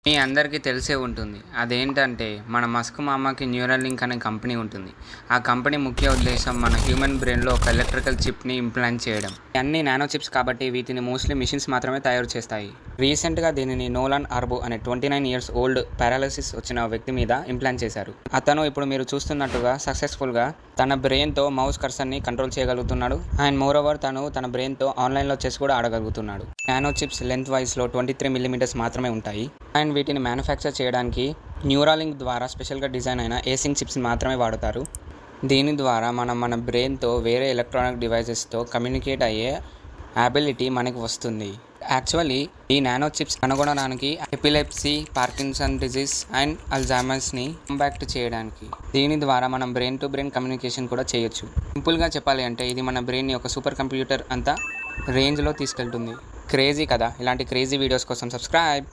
మీ అందరికీ తెలిసే ఉంటుంది. అదేంటంటే మన మస్క్ మామకి న్యూరలింక్ అనే కంపెనీ ఉంటుంది. ఆ కంపెనీ ముఖ్య ఉద్దేశం మన హ్యూమన్ బ్రెయిన్లో ఒక ఎలక్ట్రికల్ చిప్ని ఇంప్లాంట్ చేయడం. అన్ని నానో చిప్స్ కాబట్టి వీటిని మోస్ట్లీ మిషన్స్ మాత్రమే తయారు చేస్తాయి. రీసెంట్గా దీనిని నోలాన్ ఆర్బో అనే 29 years old పారాలసిస్ వచ్చిన వ్యక్తి మీద ఇంప్లాంట్ చేశారు. అతను ఇప్పుడు మీరు చూస్తున్నట్టుగా సక్సెస్ఫుల్గా తన బ్రెయిన్తో మౌస్ కర్సర్ని కంట్రోల్ చేయగలుగుతున్నాడు. అండ్ మోరోవర్ తన బ్రెయిన్తో ఆన్లైన్లో చెస్ కూడా ఆడగలుగుతున్నాడు. నానో చిప్స్ లెంత్ వైజ్లో 23 mm మాత్రమే ఉంటాయి. అండ్ వీటిని మ్యానుఫ్యాక్చర్ చేయడానికి న్యూరాలింక్ ద్వారా స్పెషల్గా డిజైన్ అయిన ఏసింగ్ చిప్స్ మాత్రమే వాడతారు. దీని ద్వారా మన బ్రెయిన్తో వేరే ఎలక్ట్రానిక్ డివైజెస్తో కమ్యూనికేట్ అయ్యే అబిలిటీ మనకి వస్తుంది. యాక్చువల్లీ ఈ నానో చిప్స్ కనుగొనడానికి ఎపిలెప్సీ, పార్కిన్సన్ డిజీజ్ అండ్ అల్జైమర్స్ని కంబాక్ట్ చేయడానికి. దీని ద్వారా మనం బ్రెయిన్ టు బ్రెయిన్ కమ్యూనికేషన్ కూడా చేయొచ్చు. సింపుల్గా చెప్పాలి అంటే ఇది మన బ్రెయిన్ని ఒక సూపర్ కంప్యూటర్ అంతా రేంజ్లో తీసుకెళ్తుంది. క్రేజీ కదా. ఇలాంటి క్రేజీ వీడియోస్ కోసం సబ్స్క్రైబ్.